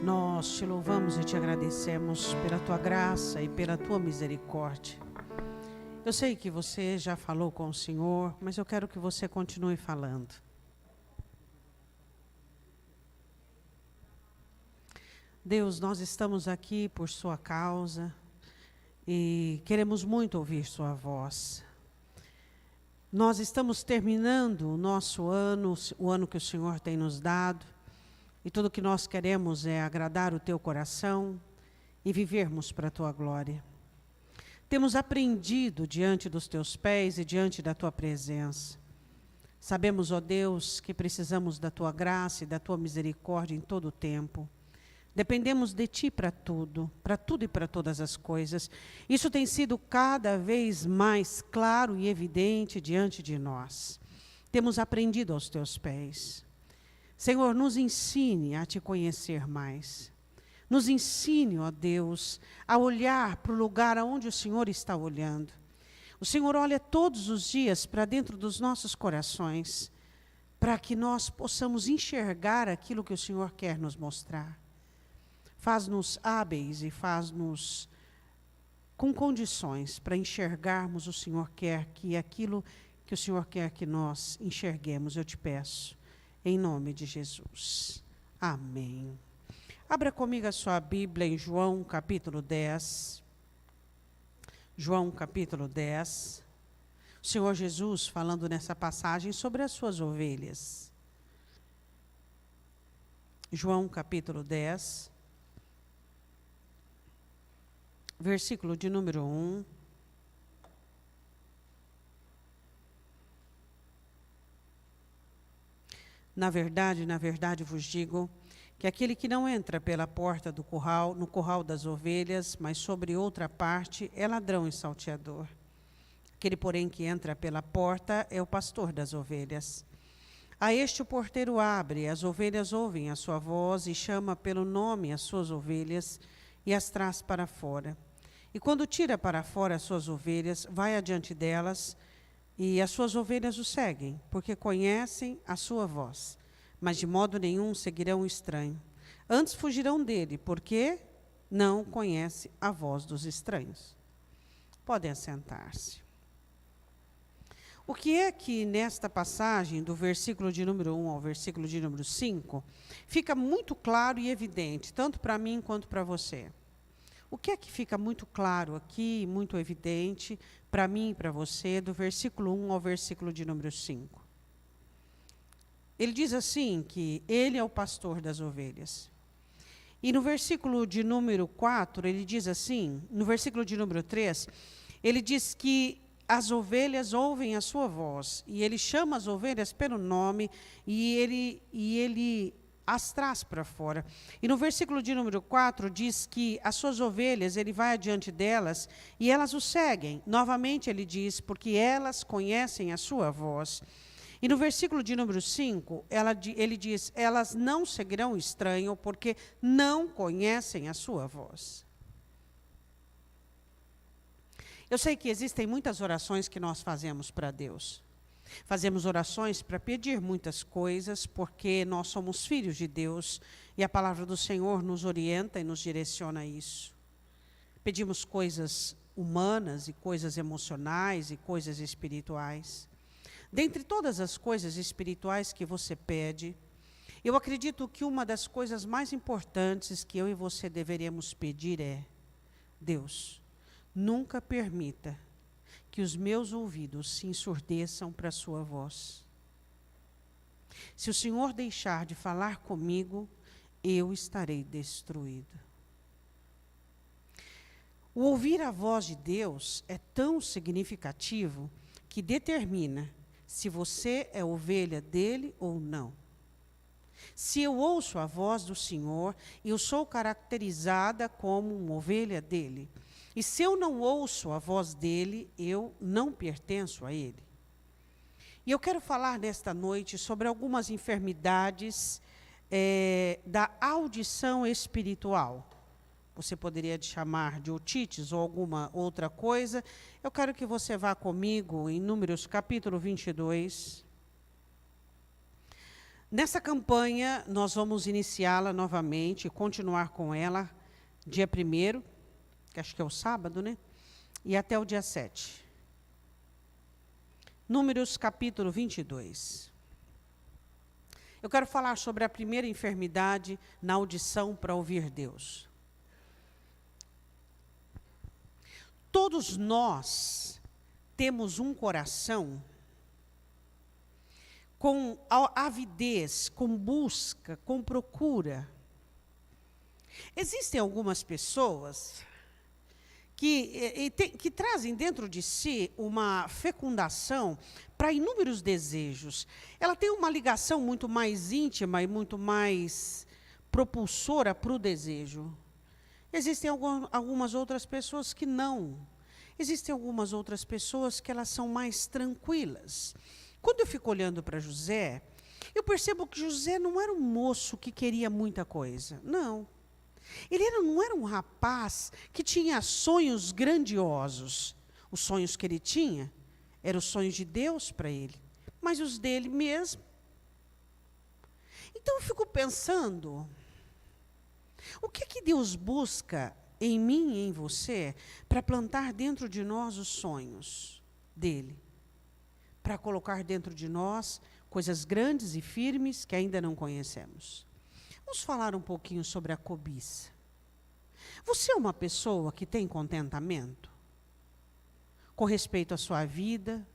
Nós te louvamos e te agradecemos pela tua graça e pela tua misericórdia. Eu sei que você já falou com o Senhor, mas eu quero que você continue falando. Deus, nós estamos aqui por sua causa e queremos muito ouvir sua voz. Nós estamos terminando o nosso ano, o ano que o Senhor tem nos dado, e tudo que nós queremos é agradar o teu coração e vivermos para a tua glória. Temos aprendido diante dos teus pés e diante da tua presença. Sabemos, ó Deus, que precisamos da tua graça e da tua misericórdia em todo o tempo. Dependemos de ti para tudo e para todas as coisas. Isso tem sido cada vez mais claro e evidente diante de nós. Temos aprendido aos teus pés. Senhor, nos ensine a te conhecer mais. Nos ensine, ó Deus, a olhar para o lugar aonde o Senhor está olhando. O Senhor olha todos os dias para dentro dos nossos corações, para que nós possamos enxergar aquilo que o Senhor quer nos mostrar. Faz-nos hábeis e faz-nos com condições para enxergarmos o Senhor quer, que é aquilo que o Senhor quer que nós enxerguemos, eu te peço, em nome de Jesus. Amém. Abra comigo a sua Bíblia em João capítulo 10. João capítulo 10. O Senhor Jesus falando nessa passagem sobre as suas ovelhas. João capítulo 10. Versículo de número 1. Na verdade vos digo que aquele que não entra pela porta do curral, no curral das ovelhas, mas sobre outra parte, é ladrão e salteador. Aquele, porém, que entra pela porta é o pastor das ovelhas. A este o porteiro abre, as ovelhas ouvem a sua voz e chama pelo nome as suas ovelhas e as traz para fora. E quando tira para fora as suas ovelhas, vai adiante delas, e as suas ovelhas o seguem, porque conhecem a sua voz. Mas de modo nenhum seguirão o estranho. Antes fugirão dele, porque não conhece a voz dos estranhos. Podem assentar-se. O que é que nesta passagem, do versículo de número 1 ao versículo de número 5, fica muito claro e evidente, tanto para mim quanto para você? O que é que fica muito claro aqui, muito evidente, para mim e para você, do versículo 1 ao versículo de número 5? Ele diz assim, que ele é o pastor das ovelhas. E no versículo de número 4, ele diz assim, no versículo de número 3, ele diz que as ovelhas ouvem a sua voz, e ele chama as ovelhas pelo nome, e ele as traz para fora. E no versículo de número 4 diz que as suas ovelhas, ele vai adiante delas e elas o seguem. Novamente ele diz, porque elas conhecem a sua voz. E no versículo de número 5, ele diz, elas não seguirão o estranho, porque não conhecem a sua voz. Eu sei que existem muitas orações que nós fazemos para Deus. Fazemos orações para pedir muitas coisas, porque nós somos filhos de Deus e a palavra do Senhor nos orienta e nos direciona a isso. Pedimos coisas humanas e coisas emocionais e coisas espirituais. Dentre todas as coisas espirituais que você pede, eu acredito que uma das coisas mais importantes que eu e você deveríamos pedir é: Deus, nunca permita que os meus ouvidos se ensurdeçam para a sua voz. Se o Senhor deixar de falar comigo, eu estarei destruído. O ouvir a voz de Deus é tão significativo que determina se você é ovelha dele ou não. Se eu ouço a voz do Senhor, eu sou caracterizada como uma ovelha dele. E se eu não ouço a voz dele, eu não pertenço a ele. E eu quero falar nesta noite sobre algumas enfermidades da audição espiritual. Você poderia chamar de otites ou alguma outra coisa. Eu quero que você vá comigo em Números capítulo 22. Nessa campanha, nós vamos iniciá-la novamente, continuar com ela, dia 1º, que acho que é o sábado, né? E até o dia 7. Números, capítulo 22. Eu quero falar sobre a primeira enfermidade na audição para ouvir Deus. Todos nós temos um coração com avidez, com busca, com procura. Existem algumas pessoas que trazem dentro de si uma fecundação para inúmeros desejos. Ela tem uma ligação muito mais íntima e muito mais propulsora para o desejo. Existem algumas outras pessoas que não. Existem algumas outras pessoas que elas são mais tranquilas. Quando eu fico olhando para José, eu percebo que José não era um moço que queria muita coisa. Não. Ele não era um rapaz que tinha sonhos grandiosos. Os sonhos que ele tinha eram os sonhos de Deus para ele, mas os dele mesmo. Então eu fico pensando, o que é que Deus busca em mim e em você para plantar dentro de nós os sonhos dele? Para colocar dentro de nós coisas grandes e firmes que ainda não conhecemos. Vamos falar um pouquinho sobre a cobiça. Você é uma pessoa que tem contentamento? Com respeito à sua vida,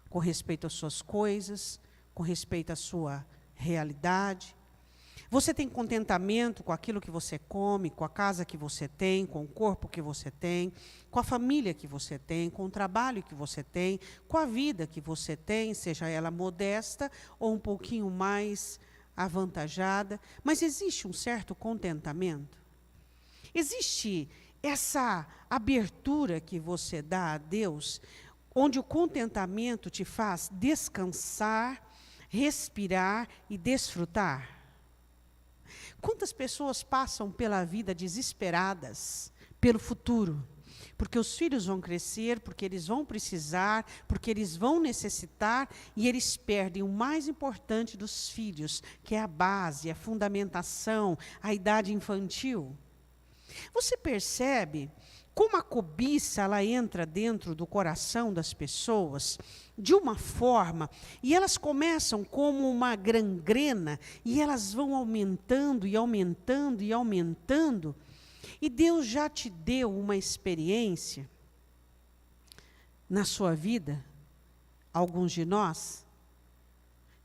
com respeito às suas coisas, com respeito à sua realidade? Você tem contentamento com aquilo que você come, com a casa que você tem, com o corpo que você tem, com a família que você tem, com o trabalho que você tem, com a vida que você tem, seja ela modesta ou um pouquinho mais avantajada, mas existe um certo contentamento? Existe essa abertura que você dá a Deus, onde o contentamento te faz descansar, respirar e desfrutar? Quantas pessoas passam pela vida desesperadas pelo futuro? Porque os filhos vão crescer, porque eles vão precisar, porque eles vão necessitar, e eles perdem o mais importante dos filhos, que é a base, a fundamentação, a idade infantil. Você percebe como a cobiça ela entra dentro do coração das pessoas de uma forma, e elas começam como uma gangrena, e elas vão aumentando e aumentando e aumentando, e Deus já te deu uma experiência na sua vida, alguns de nós,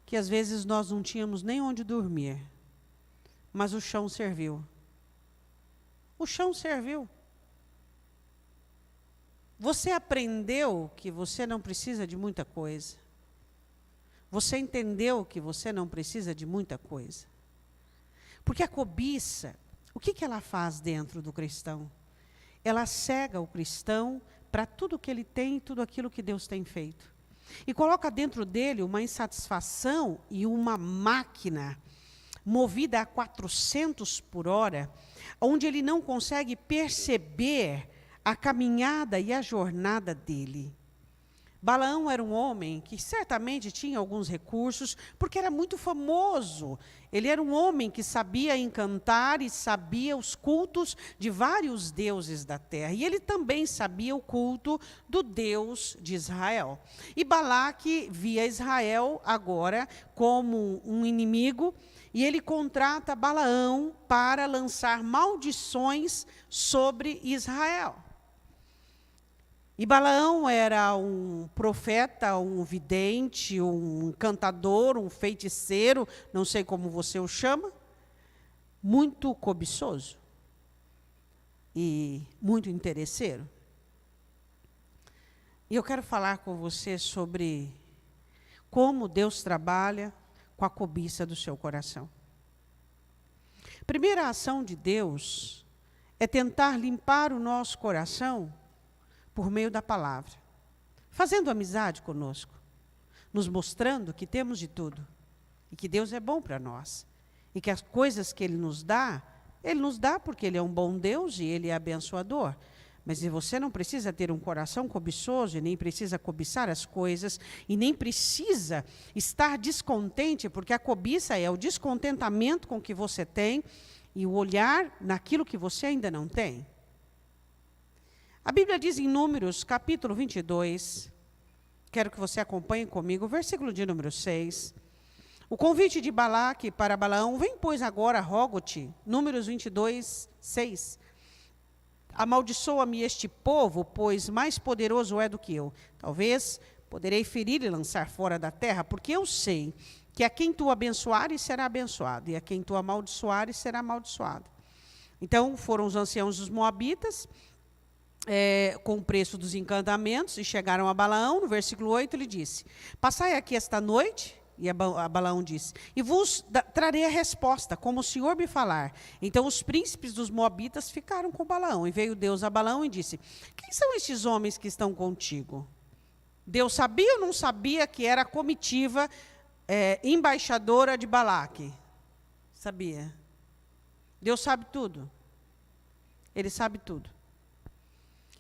que às vezes nós não tínhamos nem onde dormir, mas o chão serviu. O chão serviu. Você aprendeu que você não precisa de muita coisa. Você entendeu que você não precisa de muita coisa. Porque a cobiça, o que ela faz dentro do cristão? Ela cega o cristão para tudo que ele tem, tudo aquilo que Deus tem feito. E coloca dentro dele uma insatisfação e uma máquina movida a 400 por hora, onde ele não consegue perceber a caminhada e a jornada dele. Balaão era um homem que certamente tinha alguns recursos, porque era muito famoso. Ele era um homem que sabia encantar e sabia os cultos de vários deuses da terra. E ele também sabia o culto do Deus de Israel. E Balaque via Israel agora como um inimigo, e ele contrata Balaão para lançar maldições sobre Israel. E Balaão era um profeta, um vidente, um encantador, um feiticeiro, não sei como você o chama, muito cobiçoso e muito interesseiro. E eu quero falar com você sobre como Deus trabalha com a cobiça do seu coração. Primeira ação de Deus é tentar limpar o nosso coração por meio da palavra, fazendo amizade conosco, nos mostrando que temos de tudo, e que Deus é bom para nós, e que as coisas que Ele nos dá porque Ele é um bom Deus e Ele é abençoador, Mas você não precisa ter um coração cobiçoso, e nem precisa cobiçar as coisas, e nem precisa estar descontente, porque a cobiça é o descontentamento com o que você tem e o olhar naquilo que você ainda não tem. A Bíblia diz em Números, capítulo 22, quero que você acompanhe comigo, versículo de número 6. O convite de Balaque para Balaão: vem, pois, agora, rogo-te. Números 22, 6. Amaldiçoa-me este povo, pois mais poderoso é do que eu. Talvez poderei ferir e lançar fora da terra, porque eu sei que a quem tu abençoares será abençoado, e a quem tu amaldiçoares será amaldiçoado. Então foram os anciãos dos Moabitas, com o preço dos encantamentos, e chegaram a Balaão. No versículo 8 ele disse: passai aqui esta noite. E a Balaão disse: e vos trarei a resposta, como o Senhor me falar. Então os príncipes dos Moabitas ficaram com Balaão. E veio Deus a Balaão e disse: quem são estes homens que estão contigo? Deus sabia ou não sabia que era a comitiva embaixadora de Balaque? Sabia. Deus sabe tudo. Ele sabe tudo.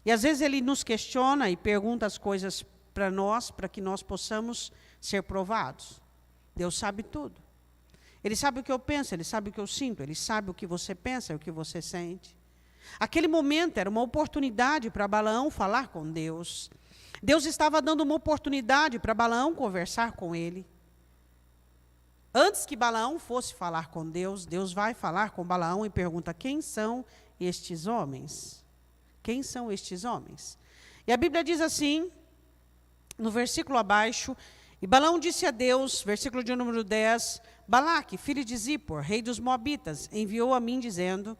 E às vezes ele nos questiona e pergunta as coisas para nós, para que nós possamos ser provados. Deus sabe tudo. Ele sabe o que eu penso, Ele sabe o que eu sinto, Ele sabe o que você pensa e o que você sente. Aquele momento era uma oportunidade para Balaão falar com Deus. Deus estava dando uma oportunidade para Balaão conversar com ele. Antes que Balaão fosse falar com Deus, Deus vai falar com Balaão e pergunta: quem são estes homens? Quem são estes homens? E a Bíblia diz assim, no versículo abaixo: e Balaão disse a Deus, versículo de número 10, Balaque, filho de Zippor, rei dos Moabitas, enviou a mim dizendo: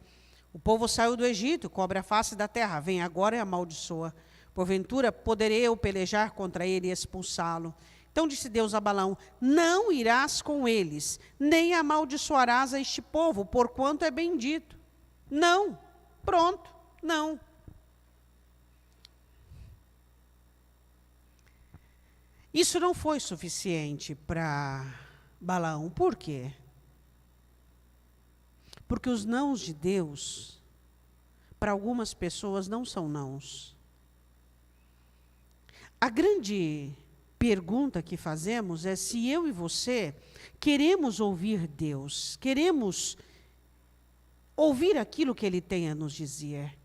o povo saiu do Egito, cobre a face da terra, vem agora e amaldiçoa. Porventura poderei eu pelejar contra ele e expulsá-lo. Então disse Deus a Balaão: não irás com eles, nem amaldiçoarás a este povo, porquanto é bendito. Não, pronto, não. Isso não foi suficiente para Balaão. Por quê? Porque os nãos de Deus, para algumas pessoas, não são nãos. A grande pergunta que fazemos é se eu e você queremos ouvir Deus, queremos ouvir aquilo que Ele tem a nos dizer.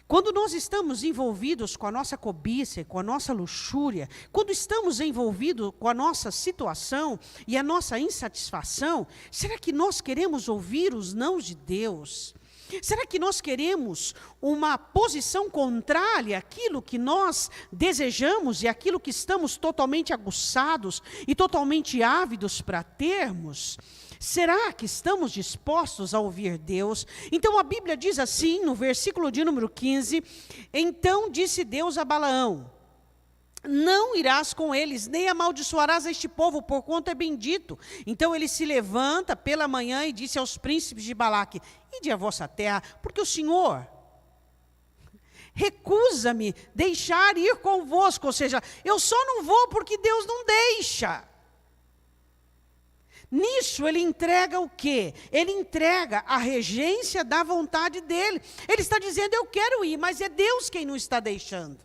Quando nós estamos envolvidos com a nossa cobiça, com a nossa luxúria, quando estamos envolvidos com a nossa situação e a nossa insatisfação, será que nós queremos ouvir os nãos de Deus? Será que nós queremos uma posição contrária àquilo que nós desejamos e àquilo que estamos totalmente aguçados e totalmente ávidos para termos? Será que estamos dispostos a ouvir Deus? Então a Bíblia diz assim, no versículo de número 15, então disse Deus a Balaão: não irás com eles, nem amaldiçoarás este povo, porquanto é bendito. Então ele se levanta pela manhã e disse aos príncipes de Balaque: ide à vossa terra, porque o Senhor recusa-me deixar ir convosco. Ou seja, eu só não vou porque Deus não deixa. Nisso ele entrega o quê? Ele entrega a regência da vontade dele. Ele está dizendo: eu quero ir, mas é Deus quem não está deixando.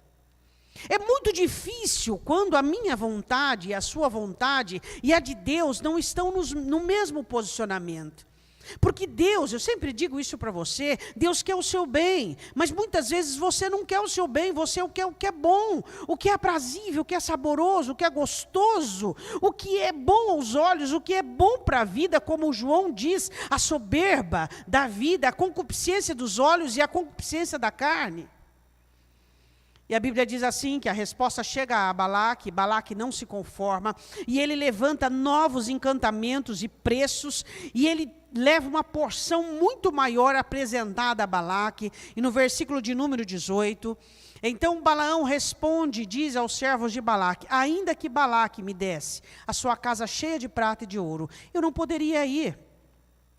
É muito difícil quando a minha vontade, a sua vontade e a de Deus não estão no mesmo posicionamento. Porque Deus, eu sempre digo isso para você, Deus quer o seu bem, mas muitas vezes você não quer o seu bem, você quer o que é bom, o que é aprazível, o que é saboroso, o que é gostoso, o que é bom aos olhos, o que é bom para a vida, como João diz, a soberba da vida, a concupiscência dos olhos e a concupiscência da carne. E a Bíblia diz assim, que a resposta chega a Balaque, Balaque não se conforma, e ele levanta novos encantamentos e preços, e ele leva uma porção muito maior apresentada a Balaque, e no versículo de número 18, então Balaão responde, diz aos servos de Balaque: ainda que Balaque me desse a sua casa cheia de prata e de ouro, eu não poderia ir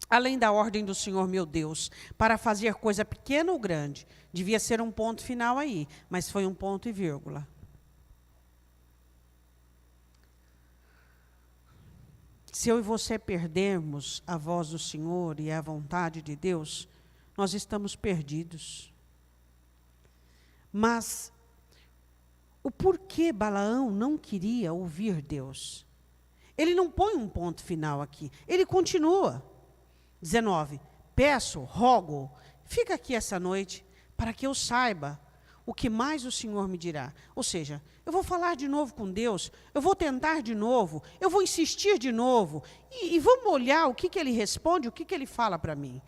além da ordem do Senhor meu Deus, para fazer coisa pequena ou grande. Devia ser um ponto final aí, mas foi um ponto e vírgula. Se eu e você perdermos a voz do Senhor e a vontade de Deus, nós estamos perdidos. Mas o porquê Balaão não queria ouvir Deus? Ele não põe um ponto final aqui. Ele continua. 19. Peço, rogo, fica aqui essa noite, para que eu saiba o que mais o Senhor me dirá. Ou seja, eu vou falar de novo com Deus, eu vou tentar de novo, eu vou insistir de novo, e vamos olhar o que ele responde, o que ele fala para mim.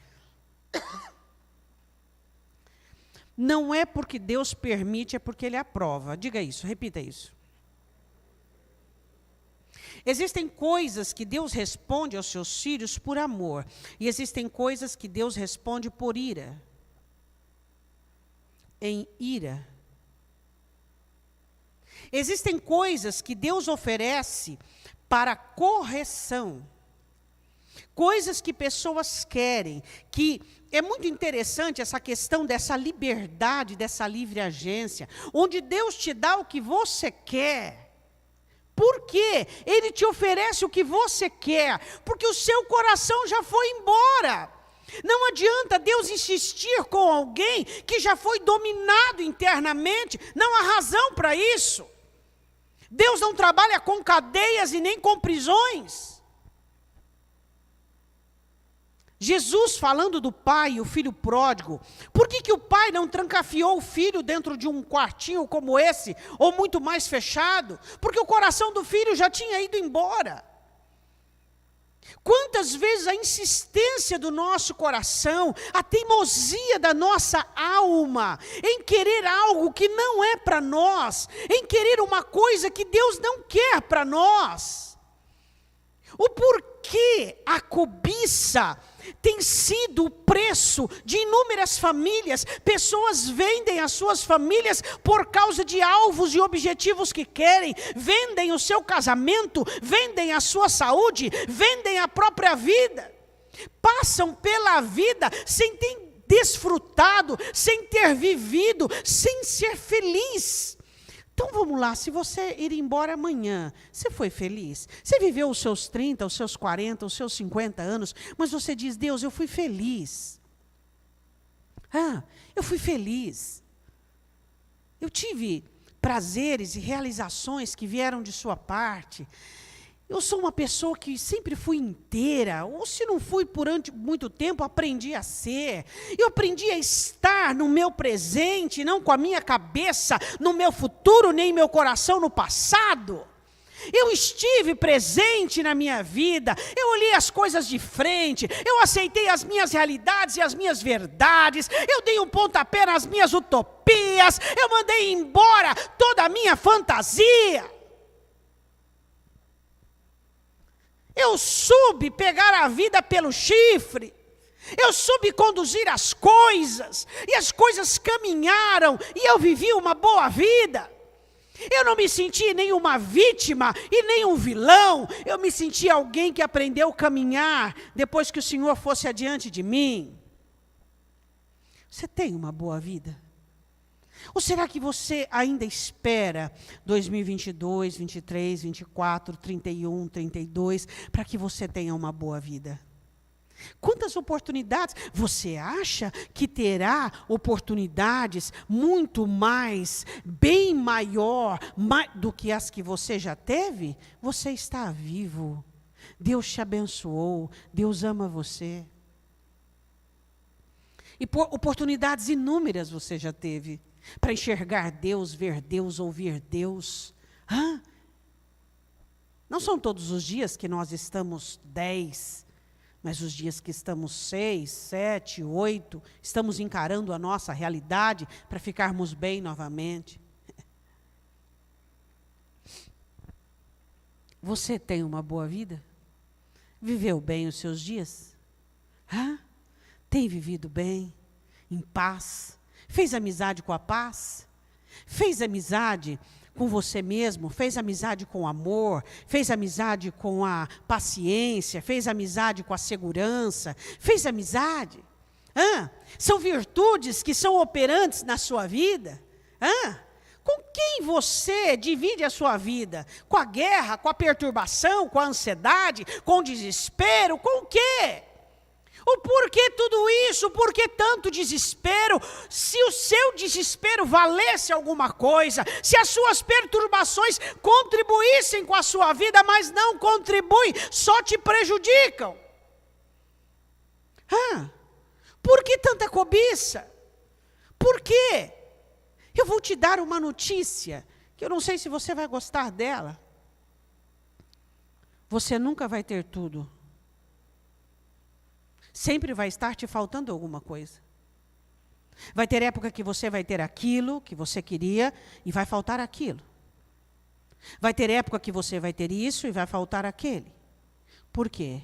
Não é porque Deus permite, é porque Ele aprova. Diga isso, repita isso. Existem coisas que Deus responde aos seus filhos por amor, e existem coisas que Deus responde por ira. Em ira. Existem coisas que Deus oferece para correção. Coisas que pessoas querem, que é muito interessante essa questão dessa liberdade, dessa livre agência, onde Deus te dá o que você quer. Por quê? Ele te oferece o que você quer, porque o seu coração já foi embora. Não adianta Deus insistir com alguém que já foi dominado internamente, não há razão para isso. Deus não trabalha com cadeias e nem com prisões. Jesus falando do pai e o filho pródigo, por que o pai não trancafiou o filho dentro de um quartinho como esse, ou muito mais fechado? Porque o coração do filho já tinha ido embora. Quantas vezes a insistência do nosso coração, a teimosia da nossa alma, em querer algo que não é para nós, em querer uma coisa que Deus não quer para nós. O porquê a cobiça tem sido o preço de inúmeras famílias. Pessoas vendem as suas famílias por causa de alvos e objetivos que querem. Vendem o seu casamento, vendem a sua saúde, vendem a própria vida. Passam pela vida sem ter desfrutado, sem ter vivido, sem ser feliz. Então vamos lá, se você ir embora amanhã, você foi feliz? Você viveu os seus 30, os seus 40, os seus 50 anos, mas você diz, Deus, eu fui feliz. Eu fui feliz. Eu tive prazeres e realizações que vieram de sua parte. Eu sou uma pessoa que sempre fui inteira, ou se não fui por muito tempo, aprendi a ser. Eu aprendi a estar no meu presente, não com a minha cabeça no meu futuro, nem meu coração no passado. Eu estive presente na minha vida, eu olhei as coisas de frente, eu aceitei as minhas realidades e as minhas verdades, eu dei um pontapé nas minhas utopias, eu mandei embora toda a minha fantasia. Eu soube pegar a vida pelo chifre, eu soube conduzir as coisas, e as coisas caminharam, e eu vivi uma boa vida. Eu não me senti nem uma vítima e nem um vilão, eu me senti alguém que aprendeu a caminhar depois que o Senhor fosse adiante de mim. Você tem uma boa vida? Ou será que você ainda espera 2022, 23, 24, 31, 32, para que você tenha uma boa vida? Quantas oportunidades? Você acha que terá oportunidades muito mais, bem maior do que as que você já teve? Você está vivo. Deus te abençoou. Deus ama você. E oportunidades inúmeras você já teve. Para enxergar Deus, ver Deus, ouvir Deus. Não são todos os dias que nós estamos 10, mas os dias que estamos 6, 7, 8, estamos encarando a nossa realidade para ficarmos bem novamente. Você tem uma boa vida? Viveu bem os seus dias? Tem vivido bem, em paz? Fez amizade com a paz? Fez amizade com você mesmo? Fez amizade com o amor? Fez amizade com a paciência? Fez amizade com a segurança? Fez amizade? São virtudes que são operantes na sua vida? Com quem você divide a sua vida? Com a guerra, com a perturbação, com a ansiedade, com o desespero? Com o quê? O porquê tudo isso? Por que tanto desespero? Se o seu desespero valesse alguma coisa, se as suas perturbações contribuíssem com a sua vida, mas não contribuem, só te prejudicam. Por que tanta cobiça? Por quê? Eu vou te dar uma notícia, que eu não sei se você vai gostar dela. Você nunca vai ter tudo. Sempre vai estar te faltando alguma coisa. Vai ter época que você vai ter aquilo que você queria e vai faltar aquilo. Vai ter época que você vai ter isso e vai faltar aquele. Por quê?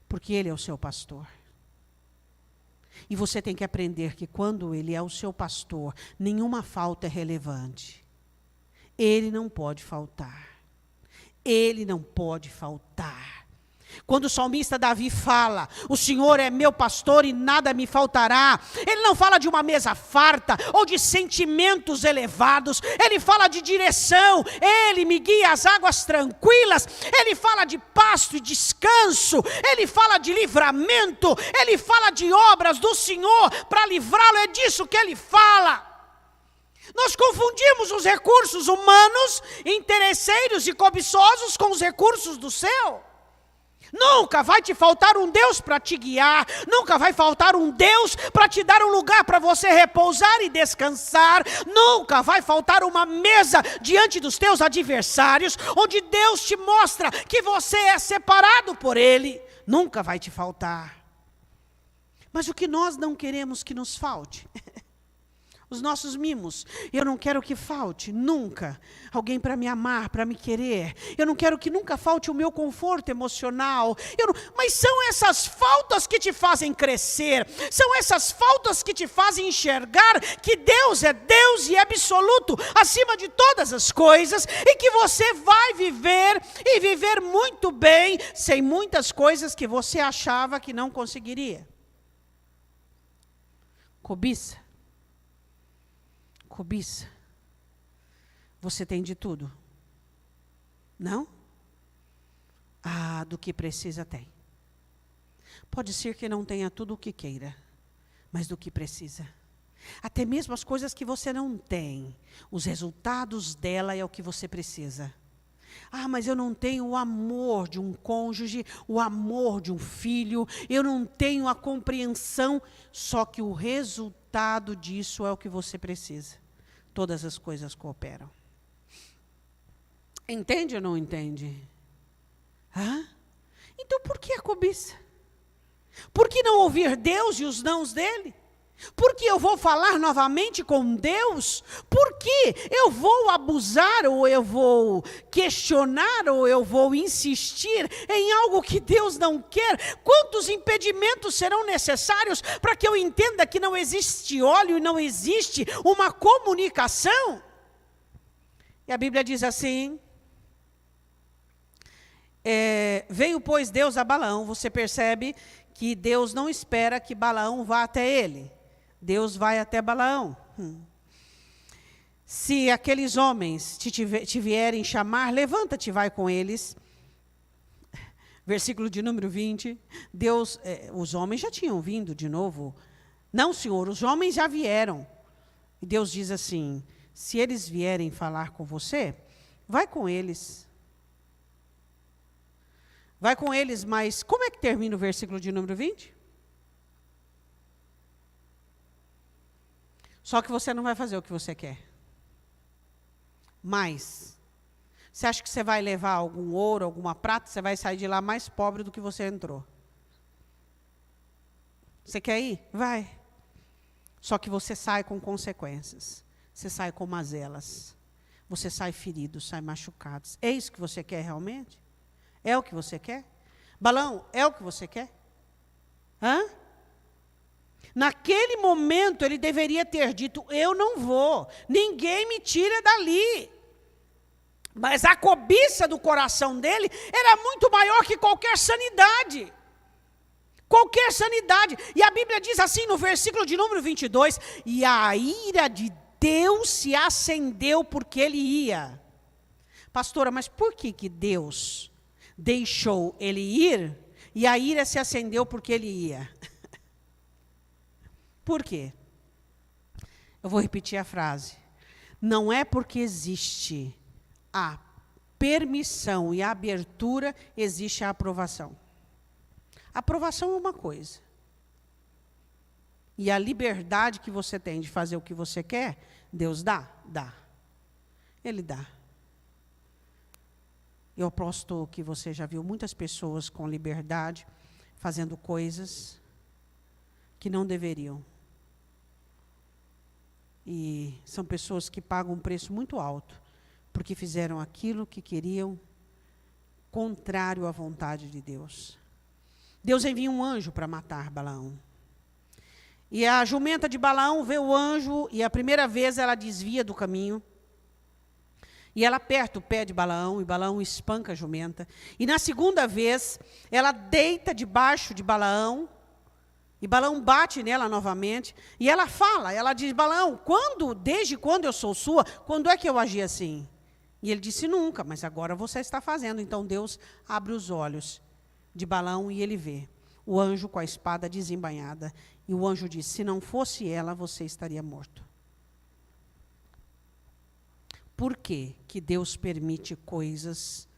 Porque Ele é o seu pastor. E você tem que aprender que quando Ele é o seu pastor, nenhuma falta é relevante. Ele não pode faltar. Ele não pode faltar. Quando o salmista Davi fala, o Senhor é meu pastor e nada me faltará, ele não fala de uma mesa farta ou de sentimentos elevados, ele fala de direção, ele me guia às águas tranquilas, ele fala de pasto e descanso, ele fala de livramento, ele fala de obras do Senhor para livrá-lo, é disso que ele fala. Nós confundimos os recursos humanos, interesseiros e cobiçosos com os recursos do céu. Nunca vai te faltar um Deus para te guiar, nunca vai faltar um Deus para te dar um lugar para você repousar e descansar, nunca vai faltar uma mesa diante dos teus adversários, onde Deus te mostra que você é separado por Ele, nunca vai te faltar. Mas o que nós não queremos que nos falte? Os nossos mimos. Eu não quero que falte nunca alguém para me amar, para me querer. Eu não quero que nunca falte o meu conforto emocional. Mas são essas faltas que te fazem crescer. São essas faltas que te fazem enxergar que Deus é Deus e absoluto, acima de todas as coisas. E que você vai viver e viver muito bem, sem muitas coisas que você achava que não conseguiria. Cobiça. Cobiça. Você tem de tudo? Não? Do que precisa tem. Pode ser que não tenha tudo o que queira, mas do que precisa. Até mesmo as coisas que você não tem, os resultados dela é o que você precisa. Mas eu não tenho o amor de um cônjuge, o amor de um filho, eu não tenho a compreensão, só que o resultado disso é o que você precisa. Todas as coisas cooperam. Entende ou não entende? Então por que a cobiça? Por que não ouvir Deus e os nãos dele? Por que eu vou falar novamente com Deus? Por que eu vou abusar, ou eu vou questionar, ou eu vou insistir em algo que Deus não quer? Quantos impedimentos serão necessários para que eu entenda que não existe óleo e não existe uma comunicação? E a Bíblia diz assim, veio pois Deus a Balaão. Você percebe que Deus não espera que Balaão vá até ele. Deus vai até Balaão. Se aqueles homens te vierem chamar, levanta-te e vai com eles. Versículo de número 20. Os homens já tinham vindo de novo. Não, Senhor, os homens já vieram. E Deus diz assim, se eles vierem falar com você, vai com eles. Vai com eles, mas como é que termina o versículo de número 20? Só que você não vai fazer o que você quer. Mas, você acha que você vai levar algum ouro, alguma prata, você vai sair de lá mais pobre do que você entrou. Você quer ir? Vai. Só que você sai com consequências. Você sai com mazelas. Você sai ferido, sai machucado. É isso que você quer realmente? É o que você quer? Balaão, é o que você quer? Naquele momento, ele deveria ter dito, eu não vou, ninguém me tira dali. Mas a cobiça do coração dele era muito maior que qualquer sanidade. Qualquer sanidade. E a Bíblia diz assim no versículo de número 22, e a ira de Deus se acendeu porque ele ia. Pastora, mas por que Deus deixou ele ir E a ira se acendeu porque ele ia. Por quê? Eu vou repetir a frase. Não é porque existe a permissão e a abertura, existe a aprovação. A aprovação é uma coisa. E a liberdade que você tem de fazer o que você quer, Deus dá? Dá. Ele dá. Eu aposto que você já viu muitas pessoas com liberdade, fazendo coisas que não deveriam. E são pessoas que pagam um preço muito alto, porque fizeram aquilo que queriam, contrário à vontade de Deus. Deus envia um anjo para matar Balaão. E a jumenta de Balaão vê o anjo, e a primeira vez ela desvia do caminho. E ela aperta o pé de Balaão, e Balaão espanca a jumenta. E na segunda vez, ela deita debaixo de Balaão, e Balaão bate nela novamente. E ela fala, ela diz, Balaão, desde quando eu sou sua, quando é que eu agi assim? E ele disse, nunca, mas agora você está fazendo. Então Deus abre os olhos de Balaão e ele vê o anjo com a espada desembainhada. E o anjo diz, se não fosse ela, você estaria morto. Por que que Deus permite coisas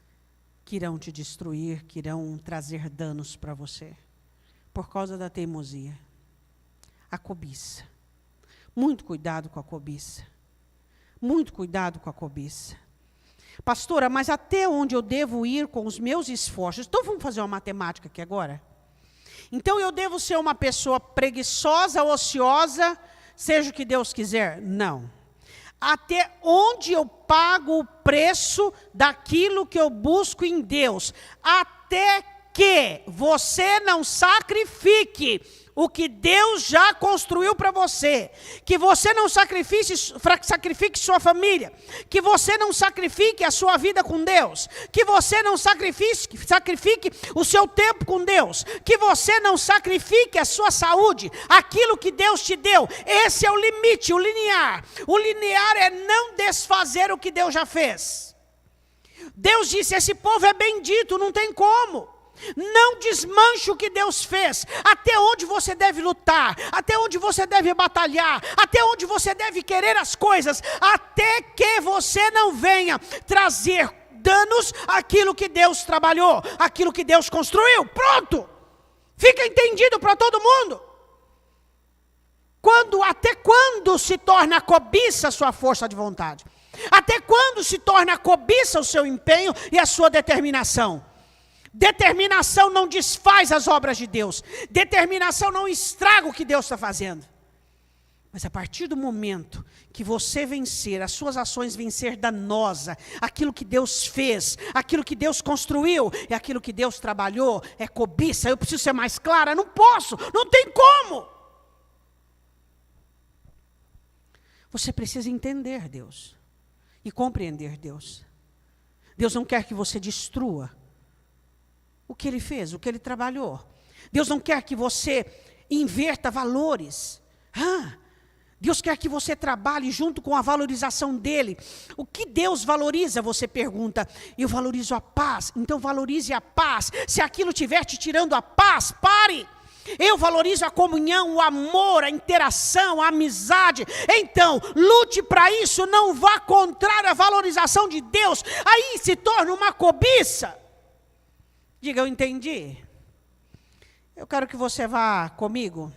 que irão te destruir, que irão trazer danos para você? Por causa da teimosia. A cobiça. Muito cuidado com a cobiça. Muito cuidado com a cobiça. Pastora, mas até onde eu devo ir com os meus esforços? Então vamos fazer uma matemática aqui agora? Então eu devo ser uma pessoa preguiçosa, ociosa, seja o que Deus quiser? Não. Até onde eu pago o preço daquilo que eu busco em Deus? Até que você não sacrifique o que Deus já construiu para você, que você não sacrifique sua família, que você não sacrifique a sua vida com Deus, que você não sacrifique o seu tempo com Deus, que você não sacrifique a sua saúde, aquilo que Deus te deu. Esse é o limite, o linear. O linear é não desfazer o que Deus já fez. Deus disse, esse povo é bendito, não tem como. Não desmanche o que Deus fez. Até onde você deve lutar, até onde você deve batalhar, até onde você deve querer as coisas, até que você não venha trazer danos àquilo que Deus trabalhou, aquilo que Deus construiu. Pronto! Fica entendido para todo mundo. Até quando se torna a cobiça a sua força de vontade? Até quando se torna a cobiça o seu empenho e a sua determinação? Determinação não desfaz as obras de Deus. Determinação não estraga o que Deus está fazendo. Mas a partir do momento que você vencer, as suas ações vencer danosa, aquilo que Deus fez, aquilo que Deus construiu e aquilo que Deus trabalhou, é cobiça. Eu preciso ser mais clara, não posso, não tem como. Você precisa entender Deus e compreender Deus. Deus não quer que você destrua o que Ele fez, o que Ele trabalhou. Deus não quer que você inverta valores. Deus quer que você trabalhe junto com a valorização dEle. O que Deus valoriza, você pergunta. Eu valorizo a paz, então valorize a paz. Se aquilo estiver te tirando a paz, pare. Eu valorizo a comunhão, o amor, a interação, a amizade. Então, lute para isso, não vá contrário à valorização de Deus. Aí se torna uma cobiça. Diga, eu entendi. Eu quero que você vá comigo.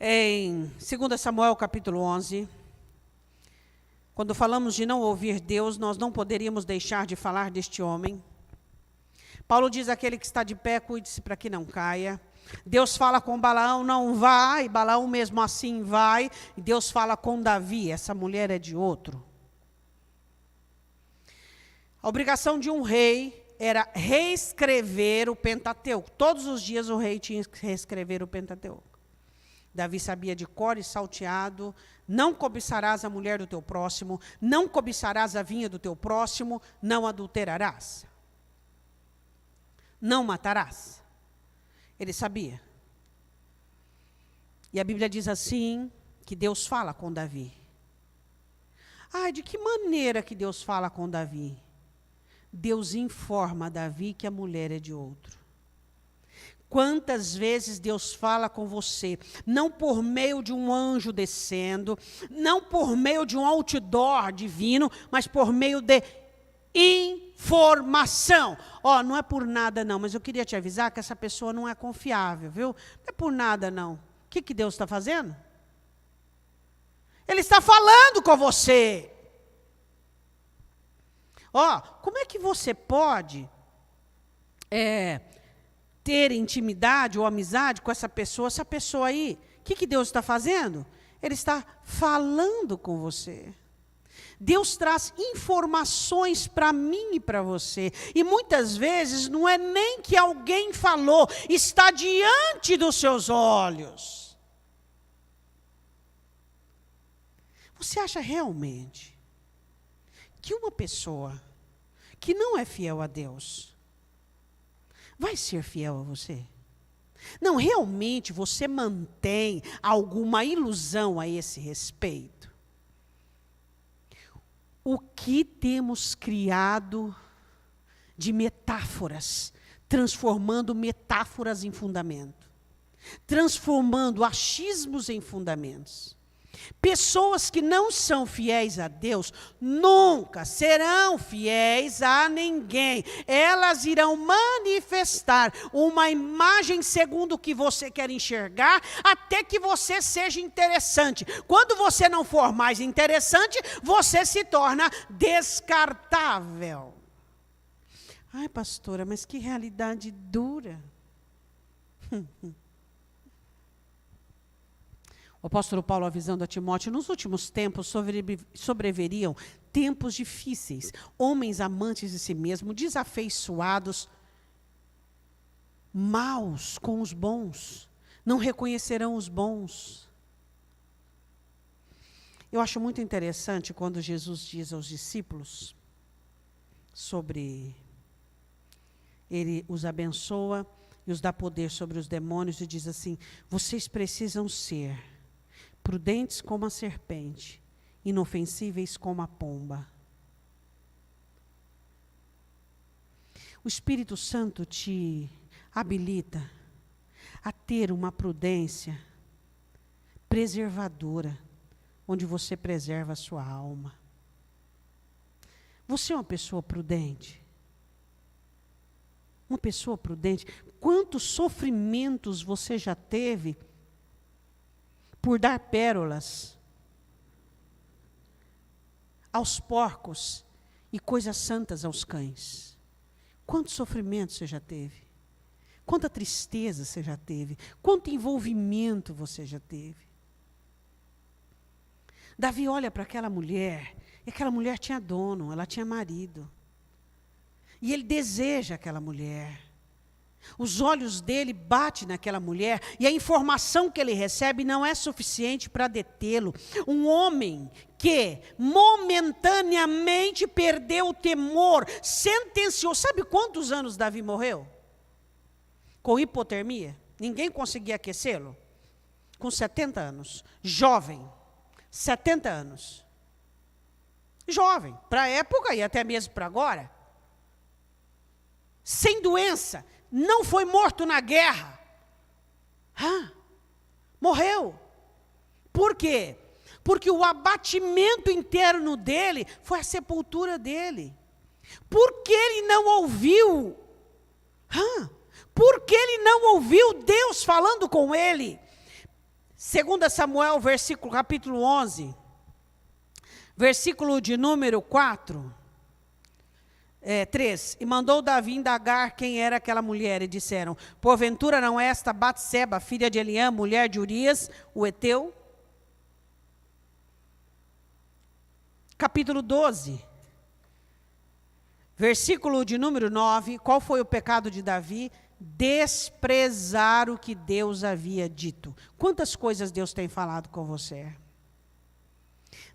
Em 2 Samuel capítulo 11. Quando falamos de não ouvir Deus, nós não poderíamos deixar de falar deste homem. Paulo diz, aquele que está de pé, cuide-se para que não caia. Deus fala com Balaão, não vai. Balaão mesmo assim vai. E Deus fala com Davi, essa mulher é de outro. A obrigação de um rei era reescrever o Pentateuco. Todos os dias o rei tinha que reescrever o Pentateuco. Davi sabia de cor e salteado, não cobiçarás a mulher do teu próximo, não cobiçarás a vinha do teu próximo, não adulterarás, não matarás. Ele sabia. E a Bíblia diz assim, que Deus fala com Davi. De que maneira que Deus fala com Davi? Deus informa Davi que a mulher é de outro. Quantas vezes Deus fala com você, não por meio de um anjo descendo, não por meio de um outdoor divino, mas por meio de informação. Ó, não é por nada não, mas eu queria te avisar que essa pessoa não é confiável, viu? Não é por nada não. O que Deus está fazendo? Ele está falando com você. Ó, como é que você pode ter intimidade ou amizade com essa pessoa aí? O que Deus está fazendo? Ele está falando com você. Deus traz informações para mim e para você. E muitas vezes não é nem que alguém falou, está diante dos seus olhos. Você acha realmente que uma pessoa que não é fiel a Deus vai ser fiel a você? Não, realmente você mantém alguma ilusão a esse respeito? O que temos criado de metáforas, transformando metáforas em fundamento, transformando achismos em fundamentos. Pessoas que não são fiéis a Deus nunca serão fiéis a ninguém. Elas irão manifestar uma imagem segundo o que você quer enxergar, até que você seja interessante. Quando você não for mais interessante, você se torna descartável. Ai, pastora, mas que realidade dura. O apóstolo Paulo avisando a Timóteo, nos últimos tempos sobreviriam tempos difíceis, homens amantes de si mesmos, desafeiçoados, maus com os bons, não reconhecerão os bons. Eu acho muito interessante quando Jesus diz aos discípulos sobre, ele os abençoa e os dá poder sobre os demônios e diz assim, vocês precisam ser prudentes como a serpente, inofensíveis como a pomba. O Espírito Santo te habilita a ter uma prudência preservadora, onde você preserva a sua alma. Você é uma pessoa prudente? Uma pessoa prudente? Quantos sofrimentos você já teve por dar pérolas aos porcos e coisas santas aos cães? Quanto sofrimento você já teve? Quanta tristeza você já teve? Quanto envolvimento você já teve? Davi olha para aquela mulher, e aquela mulher tinha dono, ela tinha marido. E ele deseja aquela mulher. Os olhos dele batem naquela mulher e a informação que ele recebe não é suficiente para detê-lo. Um homem que momentaneamente perdeu o temor, sentenciou. Sabe quantos anos Davi morreu? Com hipotermia? Ninguém conseguia aquecê-lo? Com 70 anos. Jovem. 70 anos. Jovem. Para a época e até mesmo para agora. Sem doença. Não foi morto na guerra. Morreu. Por quê? Porque o abatimento interno dele foi a sepultura dele. Porque ele não ouviu. Porque ele não ouviu Deus falando com ele. 2 Samuel, capítulo 11. Versículo de número 3, e mandou Davi indagar quem era aquela mulher, e disseram, porventura não é esta Batseba, filha de Eliã, mulher de Urias, o Eteu? Capítulo 12, versículo de número 9, qual foi o pecado de Davi? Desprezar o que Deus havia dito. Quantas coisas Deus tem falado com você?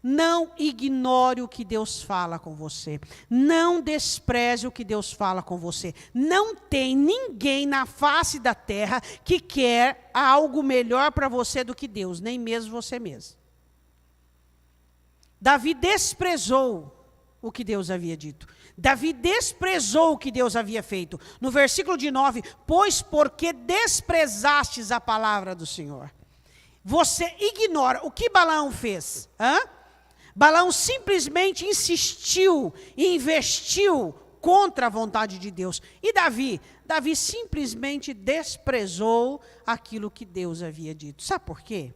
Não ignore o que Deus fala com você. Não despreze o que Deus fala com você. Não tem ninguém na face da terra que quer algo melhor para você do que Deus, nem mesmo você mesmo. Davi desprezou o que Deus havia dito. Davi desprezou o que Deus havia feito. No versículo de 9, pois porque desprezastes a palavra do Senhor. Você ignora. O que Balaão fez? Balaão simplesmente insistiu e investiu contra a vontade de Deus. E Davi simplesmente desprezou aquilo que Deus havia dito. Sabe por quê?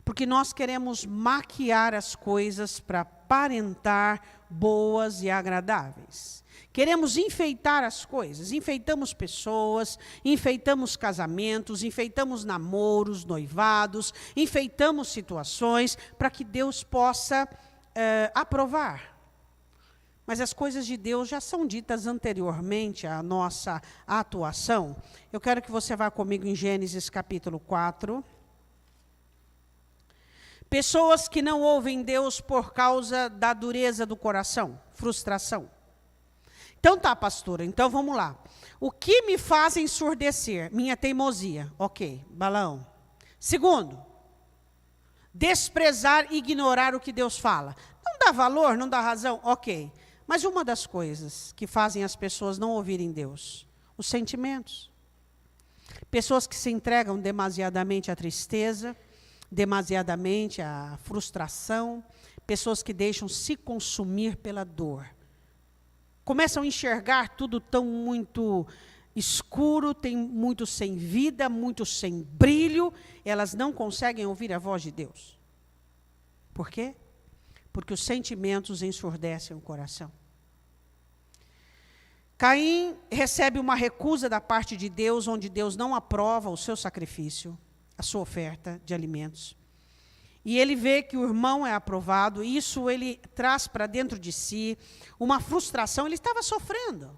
Porque nós queremos maquiar as coisas para aparentar boas e agradáveis. Queremos enfeitar as coisas, enfeitamos pessoas, enfeitamos casamentos, enfeitamos namoros, noivados, enfeitamos situações para que Deus possa aprovar. Mas as coisas de Deus já são ditas anteriormente à nossa atuação. Eu quero que você vá comigo em Gênesis capítulo 4. Pessoas que não ouvem Deus por causa da dureza do coração, frustração. Então tá, pastora, então vamos lá. O que me faz ensurdecer? Minha teimosia. Ok, Balaão. Segundo, desprezar e ignorar o que Deus fala. Não dá valor, não dá razão? Ok. Mas uma das coisas que fazem as pessoas não ouvirem Deus, os sentimentos. Pessoas que se entregam demasiadamente à tristeza, demasiadamente à frustração, pessoas que deixam se consumir pela dor. Começam a enxergar tudo tão muito escuro, tem muito sem vida, muito sem brilho, elas não conseguem ouvir a voz de Deus. Por quê? Porque os sentimentos ensurdecem o coração. Caim recebe uma recusa da parte de Deus, onde Deus não aprova o seu sacrifício, a sua oferta de alimentos. E ele vê que o irmão é aprovado, e isso ele traz para dentro de si uma frustração, ele estava sofrendo.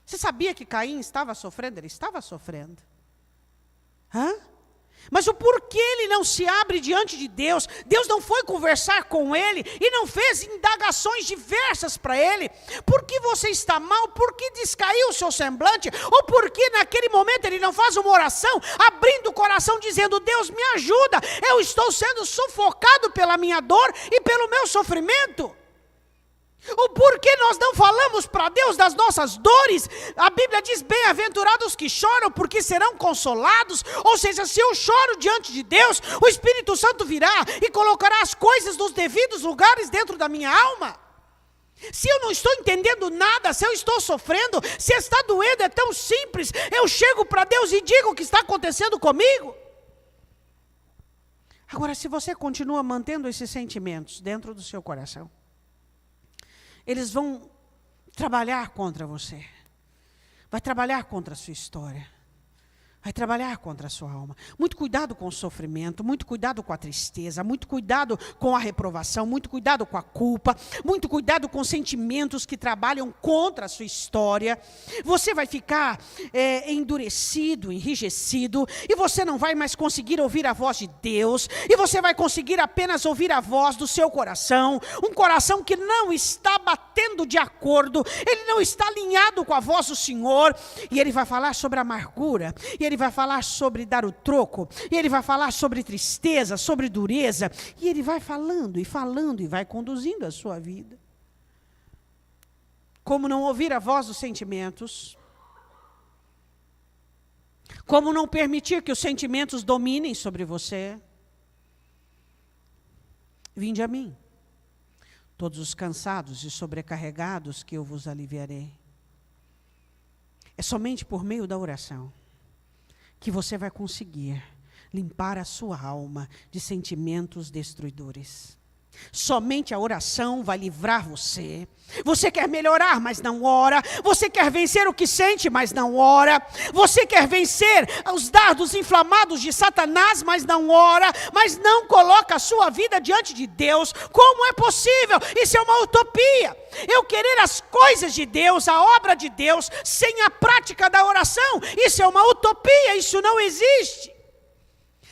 Você sabia que Caim estava sofrendo? Ele estava sofrendo. Mas o porquê ele não se abre diante de Deus? Deus não foi conversar com ele e não fez indagações diversas para ele. Por que você está mal? Por que descaiu o seu semblante? Ou por que naquele momento ele não faz uma oração, abrindo o coração, dizendo: Deus, me ajuda, eu estou sendo sufocado pela minha dor e pelo meu sofrimento. O porquê nós não falamos para Deus das nossas dores? A Bíblia diz: bem-aventurados que choram, porque serão consolados. Ou seja, se eu choro diante de Deus, o Espírito Santo virá e colocará as coisas nos devidos lugares dentro da minha alma. Se eu não estou entendendo nada, se eu estou sofrendo, se está doendo, é tão simples. Eu chego para Deus e digo o que está acontecendo comigo. Agora, se você continua mantendo esses sentimentos dentro do seu coração, eles vão trabalhar contra você. Vai trabalhar contra a sua história. Vai trabalhar contra a sua alma. Muito cuidado com o sofrimento, muito cuidado com a tristeza, muito cuidado com a reprovação, muito cuidado com a culpa, muito cuidado com sentimentos que trabalham contra a sua história. Você vai ficar endurecido, enrijecido, e você não vai mais conseguir ouvir a voz de Deus, e você vai conseguir apenas ouvir a voz do seu coração, um coração que não está batendo de acordo, ele não está alinhado com a voz do Senhor, e ele vai falar sobre amargura, e ele vai falar sobre dar o troco, e ele vai falar sobre tristeza, sobre dureza, e ele vai falando e vai conduzindo a sua vida. Como não ouvir a voz dos sentimentos? Como não permitir que os sentimentos dominem sobre você? Vinde a mim, todos os cansados e sobrecarregados, que eu vos aliviarei. É somente por meio da oração que você vai conseguir limpar a sua alma de sentimentos destruidores. Somente a oração vai livrar você. Você quer melhorar, mas não ora. Você quer vencer o que sente, mas não ora. Você quer vencer os dardos inflamados de Satanás, mas não ora. Mas não coloca a sua vida diante de Deus. Como é possível? Isso é uma utopia. Eu querer as coisas de Deus, a obra de Deus, sem a prática da oração. Isso é uma utopia, isso não existe.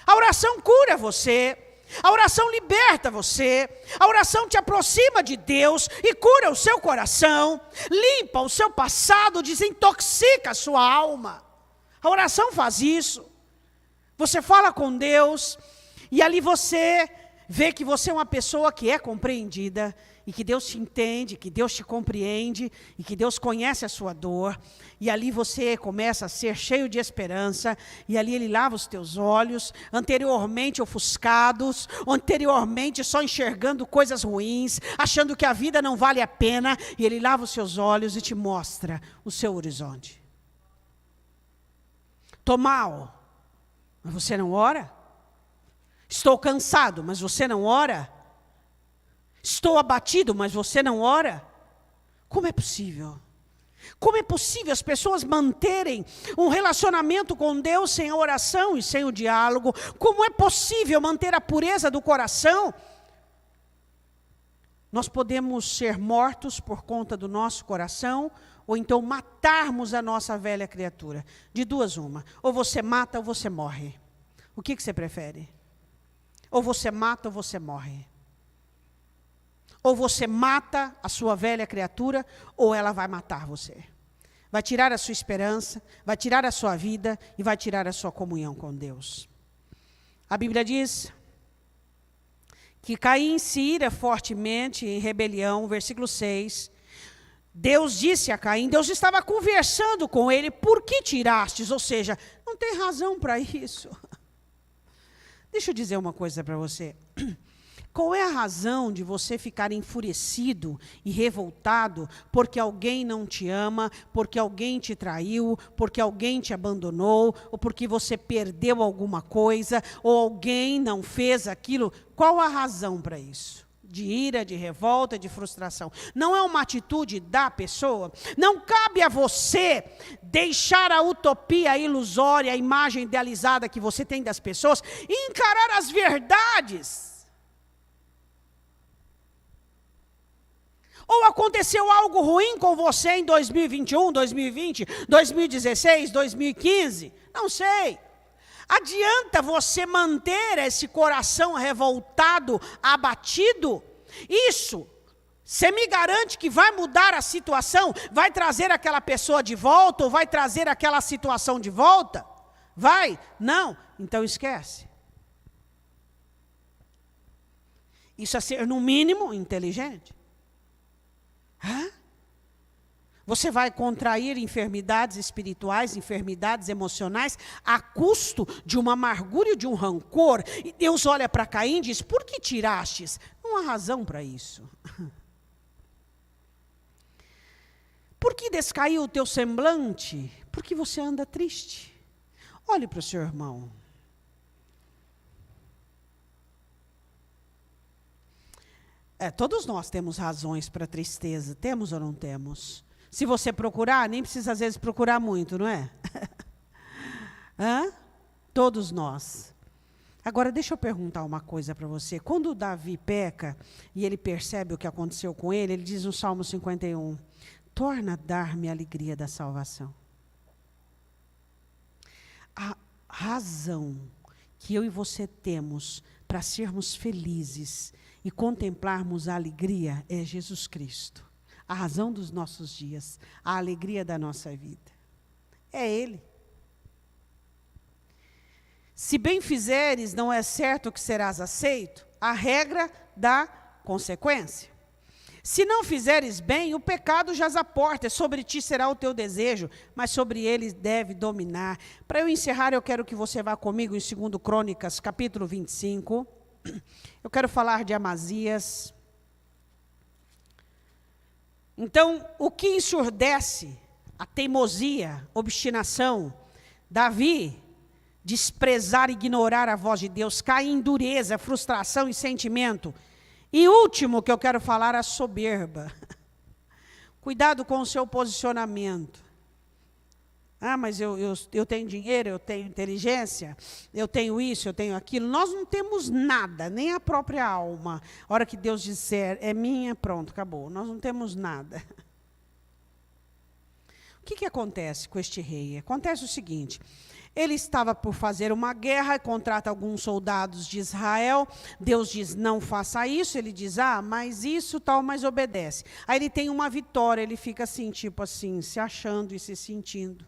A oração cura você. A oração liberta você, a oração te aproxima de Deus e cura o seu coração, limpa o seu passado, desintoxica a sua alma. A oração faz isso. Você fala com Deus e ali você vê que você é uma pessoa que é compreendida e que Deus te entende, que Deus te compreende, e que Deus conhece a sua dor, e ali você começa a ser cheio de esperança, e ali Ele lava os teus olhos, anteriormente ofuscados, anteriormente só enxergando coisas ruins, achando que a vida não vale a pena, e Ele lava os seus olhos e te mostra o seu horizonte. Estou mal, mas você não ora? Estou cansado, mas você não ora? Estou abatido, mas você não ora? Como é possível? Como é possível as pessoas manterem um relacionamento com Deus sem a oração e sem o diálogo? Como é possível manter a pureza do coração? Nós podemos ser mortos por conta do nosso coração, ou então matarmos a nossa velha criatura. De duas uma, ou você mata ou você morre. O que você prefere? Ou você mata ou você morre. Ou você mata a sua velha criatura, ou ela vai matar você. Vai tirar a sua esperança, vai tirar a sua vida e vai tirar a sua comunhão com Deus. A Bíblia diz que Caim se ira fortemente em rebelião, versículo 6. Deus disse a Caim, Deus estava conversando com ele, por que tirastes? Ou seja, não tem razão para isso. Deixa eu dizer uma coisa para você. Qual é a razão de você ficar enfurecido e revoltado porque alguém não te ama, porque alguém te traiu, porque alguém te abandonou, ou porque você perdeu alguma coisa, ou alguém não fez aquilo? Qual a razão para isso? De ira, de revolta, de frustração. Não é uma atitude da pessoa. Não cabe a você deixar a utopia ilusória, a imagem idealizada que você tem das pessoas e encarar as verdades. Ou aconteceu algo ruim com você em 2021, 2020, 2016, 2015? Não sei. Adianta você manter esse coração revoltado, abatido? Isso, você me garante que vai mudar a situação? Vai trazer aquela pessoa de volta? Ou vai trazer aquela situação de volta? Vai? Não? Então esquece. Isso é ser, no mínimo, inteligente. Hã? Você vai contrair enfermidades espirituais, enfermidades emocionais, a custo de uma amargura e de um rancor. E Deus olha para Caim e diz, por que tirastes? Não há razão para isso. Por que descaiu o teu semblante? Porque você anda triste. Olhe para o seu irmão. Todos nós temos razões para tristeza, temos ou não temos? Se você procurar, nem precisa às vezes procurar muito, não é? Todos nós. Agora, deixa eu perguntar uma coisa para você. Quando Davi peca e ele percebe o que aconteceu com ele, ele diz no Salmo 51, torna a dar-me a alegria da salvação. A razão que eu e você temos para sermos felizes e contemplarmos a alegria é Jesus Cristo. A razão dos nossos dias, a alegria da nossa vida. É Ele. Se bem fizeres, não é certo que serás aceito, a regra da consequência. Se não fizeres bem, o pecado jaz à porta, sobre ti será o teu desejo, mas sobre ele deve dominar. Para eu encerrar, eu quero que você vá comigo em 2 Crônicas, capítulo 25. Eu quero falar de Amazias. Então, o que ensurdece a teimosia, obstinação, Davi, desprezar, ignorar a voz de Deus, cair em dureza, frustração e sentimento. E último que eu quero falar, a soberba. Cuidado com o seu posicionamento. Mas eu tenho dinheiro, eu tenho inteligência, eu tenho isso, eu tenho aquilo. Nós não temos nada, nem a própria alma. A hora que Deus disser, é minha, pronto, acabou. Nós não temos nada. O que acontece com este rei? Acontece o seguinte, ele estava por fazer uma guerra, contrata alguns soldados de Israel, Deus diz, não faça isso, ele diz, mas isso tal, mas obedece. Aí ele tem uma vitória, ele fica assim, tipo assim, se achando e se sentindo.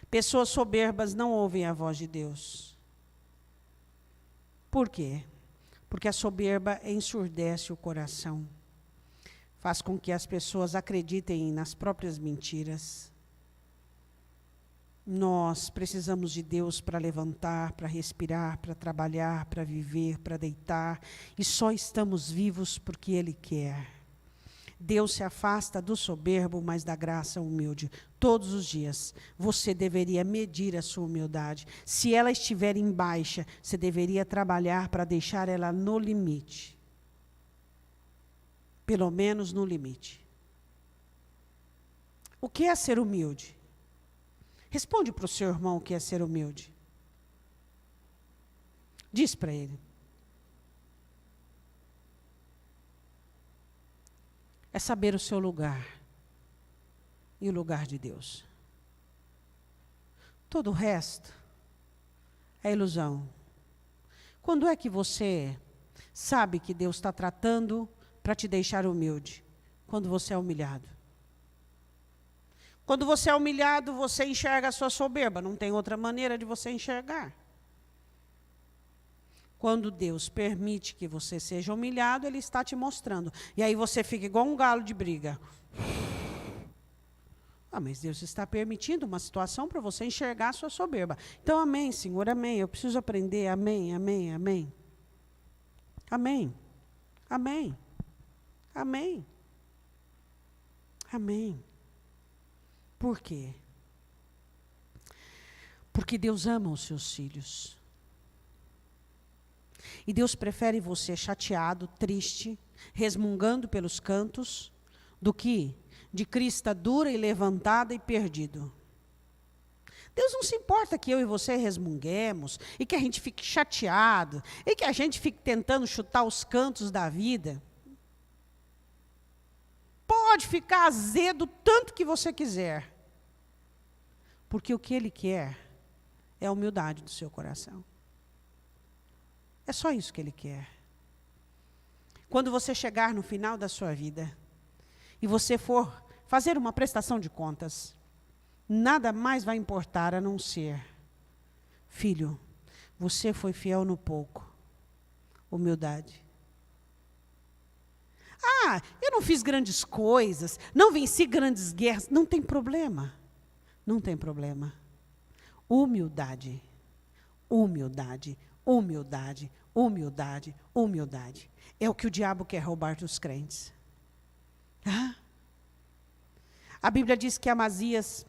Pessoas soberbas não ouvem a voz de Deus. Por quê? Porque a soberba ensurdece o coração. faz com que as pessoas acreditem nas próprias mentiras. Nós precisamos de Deus para levantar, para respirar, para trabalhar, para viver, para deitar. E só estamos vivos porque Ele quer. Deus se afasta do soberbo, mas da graça humilde. Todos os dias, você deveria medir a sua humildade. Se ela estiver em baixa, você deveria trabalhar para deixar ela no limite. Pelo menos no limite. O que é ser humilde? Responde para o seu irmão o que é ser humilde. Diz para ele. É saber o seu lugar e o lugar de Deus. Todo o resto é ilusão. Quando é que você sabe que Deus está tratando para te deixar humilde? Quando você é humilhado. Quando você é humilhado, você enxerga a sua soberba. Não tem outra maneira de você enxergar. Quando Deus permite que você seja humilhado, Ele está te mostrando. E aí você fica igual um galo de briga. Ah, mas Deus está permitindo uma situação para você enxergar a sua soberba. Então, amém, Senhor, amém. Eu preciso aprender, amém, amém, amém. Amém, amém, amém, amém. Por quê? Porque Deus ama os seus filhos. E Deus prefere você chateado, triste, resmungando pelos cantos, do que de crista dura e levantada e perdido. Deus não se importa que eu e você resmunguemos, e que a gente fique chateado, e que a gente fique tentando chutar os cantos da vida. Pode ficar azedo tanto que você quiser. Porque o que Ele quer é a humildade do seu coração. É só isso que Ele quer. Quando você chegar no final da sua vida, e você for fazer uma prestação de contas, nada mais vai importar a não ser, filho, você foi fiel no pouco. Humildade. Ah, eu não fiz grandes coisas, não venci grandes guerras. Não tem problema. Não tem problema. Humildade. Humildade. Humildade. Humildade. Humildade. É o que o diabo quer roubar dos crentes. Ah? A Bíblia diz que Amazias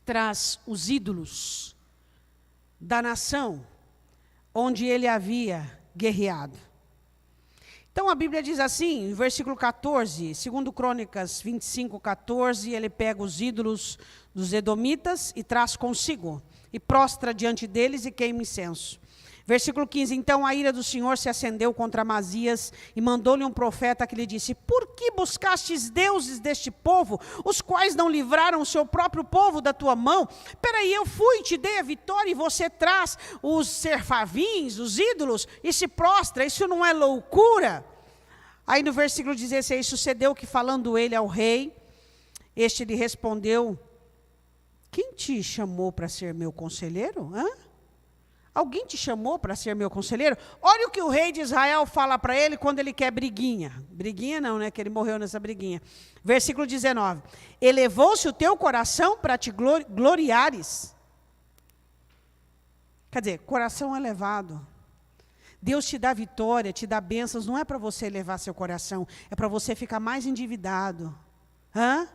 traz os ídolos da nação onde ele havia guerreado. Então a Bíblia diz assim, no versículo 14, 2 Crônicas 25, 14, ele pega os ídolos dos edomitas e traz consigo, e prostra diante deles e queima incenso. Versículo 15, então a ira do Senhor se acendeu contra Amazias e mandou-lhe um profeta que lhe disse, por que buscastes deuses deste povo, os quais não livraram o seu próprio povo da tua mão? Peraí, eu fui e te dei a vitória e você traz os serfavins, os ídolos, e se prostra, isso não é loucura? Aí no versículo 16, sucedeu que falando ele ao rei, este lhe respondeu, quem te chamou para ser meu conselheiro? Hã? Alguém te chamou para ser meu conselheiro? Olha o que o rei de Israel fala para ele quando ele quer briguinha. Briguinha não, né? Que ele morreu nessa briguinha. Versículo 19. Elevou-se o teu coração para te gloriares. Quer dizer, coração elevado. Deus te dá vitória, te dá bênçãos. Não é para você elevar seu coração. É para você ficar mais endividado. Hã?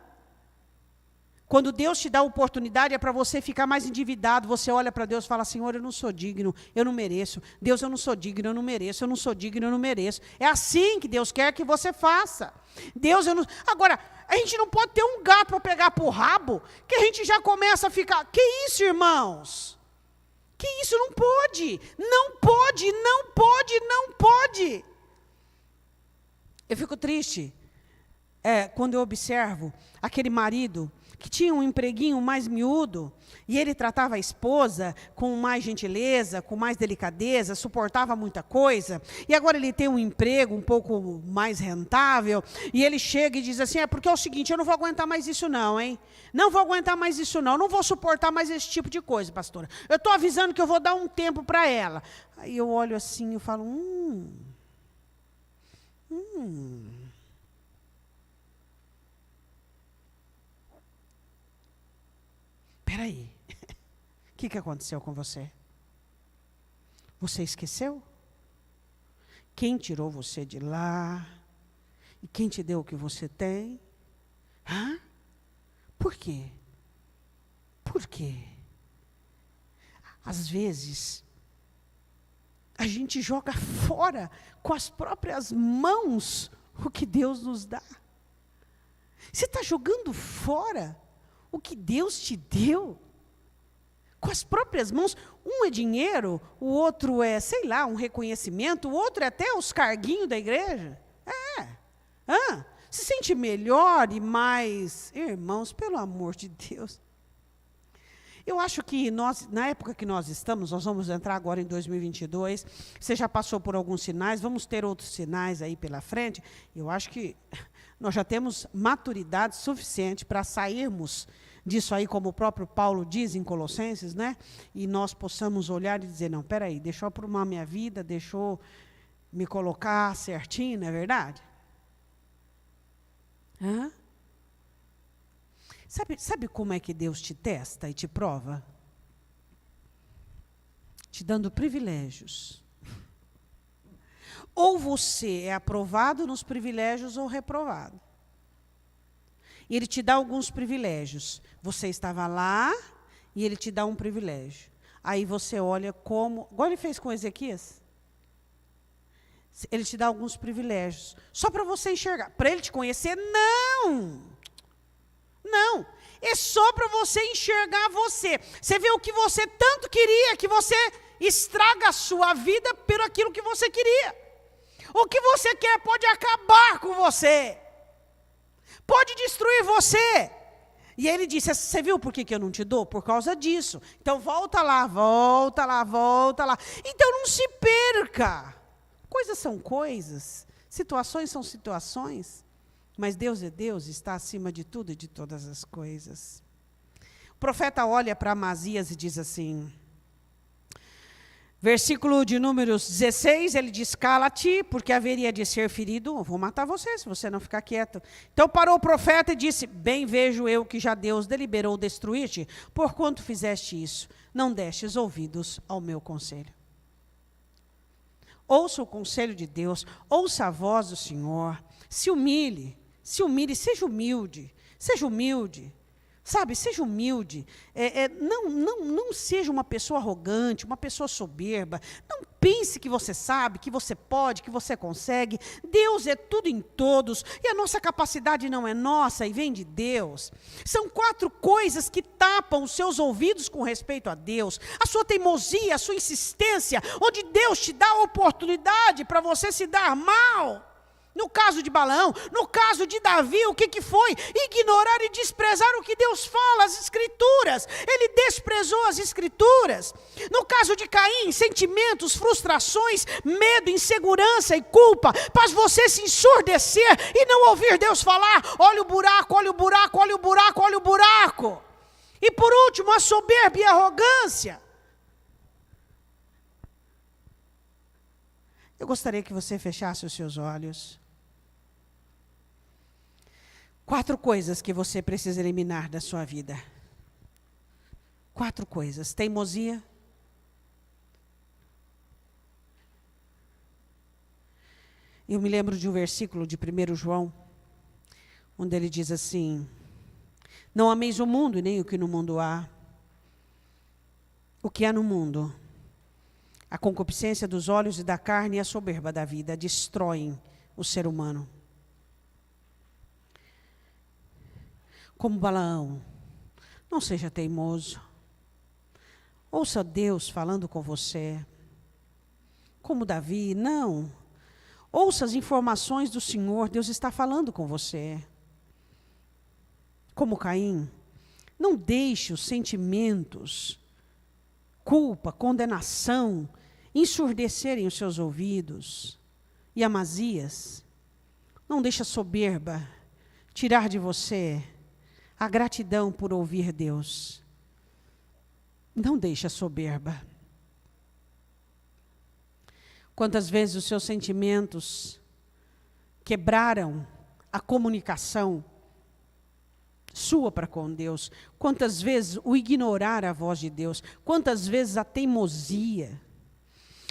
Quando Deus te dá a oportunidade, é para você ficar mais endividado. Você olha para Deus e fala, Senhor, eu não sou digno, eu não mereço. Deus, eu não sou digno, eu não mereço. Eu não sou digno, eu não mereço. É assim que Deus quer que você faça. Deus, eu não... Agora, a gente não pode ter um gato para pegar por rabo, que a gente já começa a ficar... Que isso, irmãos? Que isso? Não pode. Não pode, não pode, não pode. Eu fico triste quando eu observo aquele marido que tinha um empreguinho mais miúdo, e ele tratava a esposa com mais gentileza, com mais delicadeza, suportava muita coisa, e agora ele tem um emprego um pouco mais rentável, e ele chega e diz assim, porque é o seguinte, eu não vou aguentar mais isso não, hein? Não vou aguentar mais isso não vou suportar mais esse tipo de coisa, pastora. Eu estou avisando que eu vou dar um tempo para ela. Aí eu olho assim e falo, peraí, o que aconteceu com você? Você esqueceu? Quem tirou você de lá? E quem te deu o que você tem? Hã? Por quê? Por quê? Às vezes, a gente joga fora com as próprias mãos o que Deus nos dá. Você está jogando fora o que Deus te deu com as próprias mãos. Um é dinheiro, o outro é, sei lá, um reconhecimento, o outro é até os carguinhos da igreja. Se sente melhor e mais... Irmãos, pelo amor de Deus. Eu acho que nós, na época que nós estamos, nós vamos entrar agora em 2022, você já passou por alguns sinais, vamos ter outros sinais aí pela frente. Eu acho que nós já temos maturidade suficiente para sairmos disso aí, como o próprio Paulo diz em Colossenses, né? E nós possamos olhar e dizer, não, peraí, deixa eu aprumar minha vida, deixa eu me colocar certinho, não é verdade? Hã? Sabe como é que Deus te testa e te prova? Te dando privilégios. Ou você é aprovado nos privilégios ou reprovado. E Ele te dá alguns privilégios. Você estava lá e Ele te dá um privilégio. Aí você olha como... Igual Ele fez com Ezequias. Ele te dá alguns privilégios. Só para você enxergar. Para Ele te conhecer, não! Não, é só para você enxergar você. Você vê o que você tanto queria, que você estraga a sua vida por aquilo que você queria. O que você quer pode acabar com você. Pode destruir você. E ele disse, você viu por que eu não te dou? Por causa disso. Então volta lá, volta lá, volta lá. Então não se perca. Coisas são coisas, situações são situações. Mas Deus é Deus, está acima de tudo e de todas as coisas. O profeta olha para Amazias e diz assim, versículo de Números 16, ele diz, cala-te, porque haveria de ser ferido, eu vou matar você se você não ficar quieto. Então parou o profeta e disse, bem vejo eu que já Deus deliberou destruir-te, porquanto fizeste isso, não destes ouvidos ao meu conselho. Ouça o conselho de Deus, ouça a voz do Senhor, se humilhe, seja humilde, sabe, seja humilde, não seja uma pessoa arrogante, uma pessoa soberba, não pense que você sabe, que você pode, que você consegue. Deus é tudo em todos, e a nossa capacidade não é nossa e vem de Deus. São 4 coisas que tapam os seus ouvidos com respeito a Deus, a sua teimosia, a sua insistência, onde Deus te dá a oportunidade para você se dar mal. No caso de Balaão, no caso de Davi, o que foi? Ignorar e desprezar o que Deus fala, as Escrituras. Ele desprezou as Escrituras. No caso de Caim, sentimentos, frustrações, medo, insegurança e culpa, faz você se ensurdecer e não ouvir Deus falar, olha o buraco, olha o buraco, olha o buraco, olha o buraco. E por último, a soberba e a arrogância. Eu gostaria que você fechasse os seus olhos. 4 coisas que você precisa eliminar da sua vida. 4 coisas. Teimosia. Eu me lembro de um versículo de 1 João, onde ele diz assim, não ameis o mundo e nem o que no mundo há. O que há no mundo, a concupiscência dos olhos e da carne e a soberba da vida destroem o ser humano. Como Balaão, não seja teimoso. Ouça Deus falando com você. Como Davi, não. Ouça as informações do Senhor, Deus está falando com você. Como Caim, não deixe os sentimentos, culpa, condenação, ensurdecerem os seus ouvidos. E Amazias, não deixe a soberba tirar de você a gratidão por ouvir Deus. Não deixe a soberba. Quantas vezes os seus sentimentos quebraram a comunicação sua para com Deus, quantas vezes o ignorar a voz de Deus, quantas vezes a teimosia.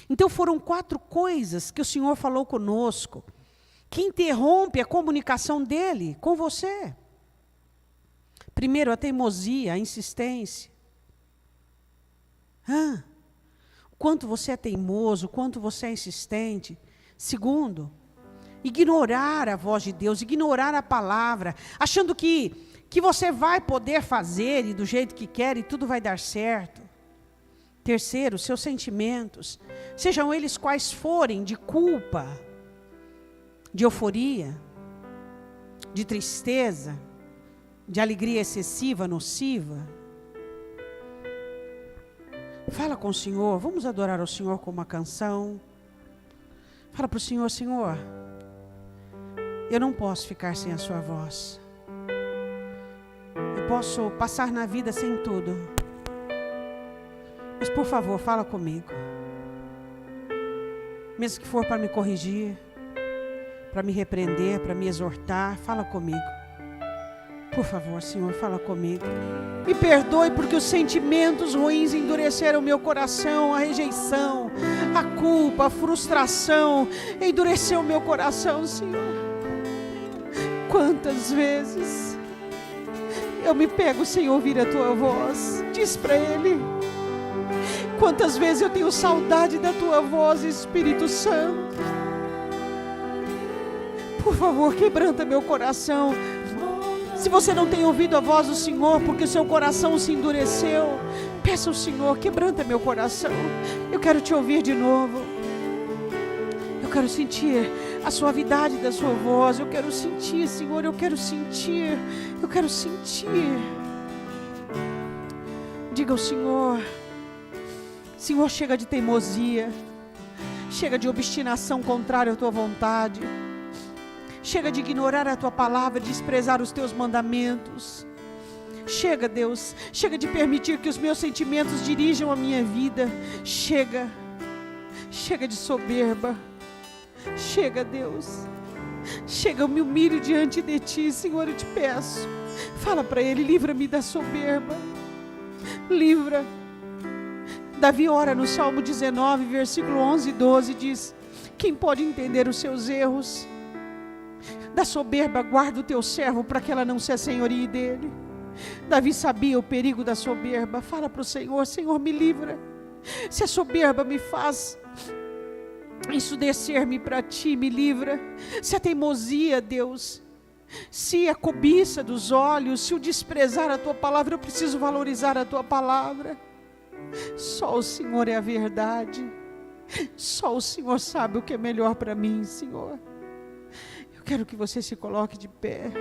Então foram 4 coisas que o Senhor falou conosco, que interrompe a comunicação dele com você. Primeiro, a teimosia, a insistência. O quanto você é teimoso, o quanto você é insistente. Segundo, ignorar a voz de Deus, ignorar a palavra, achando que você vai poder fazer e do jeito que quer e tudo vai dar certo. Terceiro, seus sentimentos, sejam eles quais forem, de culpa, de euforia, de tristeza, de alegria excessiva, nociva. Fala com o Senhor, vamos adorar ao Senhor com uma canção. Fala para o Senhor: Senhor, eu não posso ficar sem a sua voz. Eu posso passar na vida sem tudo, mas por favor, fala comigo. Mesmo que for para me corrigir, para me repreender, para me exortar, fala comigo. Por favor, Senhor, fala comigo. Me perdoe porque os sentimentos ruins endureceram meu coração, a rejeição, a culpa, a frustração, endureceu meu coração, Senhor. Quantas vezes eu me pego sem ouvir a tua voz? Diz para Ele. Quantas vezes eu tenho saudade da tua voz, Espírito Santo. Por favor, quebranta meu coração. Se você não tem ouvido a voz do Senhor, porque seu coração se endureceu, peça ao Senhor: quebranta meu coração. Eu quero te ouvir de novo. Eu quero sentir a suavidade da sua voz. Eu quero sentir, Senhor, eu quero sentir. Eu quero sentir. Diga ao Senhor: Senhor, chega de teimosia. Chega de obstinação contrária à tua vontade. Chega de ignorar a tua palavra, desprezar os teus mandamentos. Chega, Deus, chega de permitir que os meus sentimentos dirijam a minha vida. Chega de soberba. Chega, Deus, chega, eu me humilho diante de ti, Senhor, eu te peço. Fala para Ele: livra-me da soberba. Livra. Davi ora no Salmo 19, versículo 11 e 12, diz: quem pode entender os seus erros? Da soberba guarda o teu servo, para que ela não se assenhorie dele. Davi sabia o perigo da soberba. Fala para o Senhor: Senhor, me livra. Se a soberba me faz ensudecer-me para ti, me livra. Se a teimosia, Deus, se a cobiça dos olhos, se o desprezar a tua palavra, eu preciso valorizar a tua palavra. Só o Senhor é a verdade. Só o Senhor sabe o que é melhor para mim, Senhor. Eu quero que você se coloque de pé.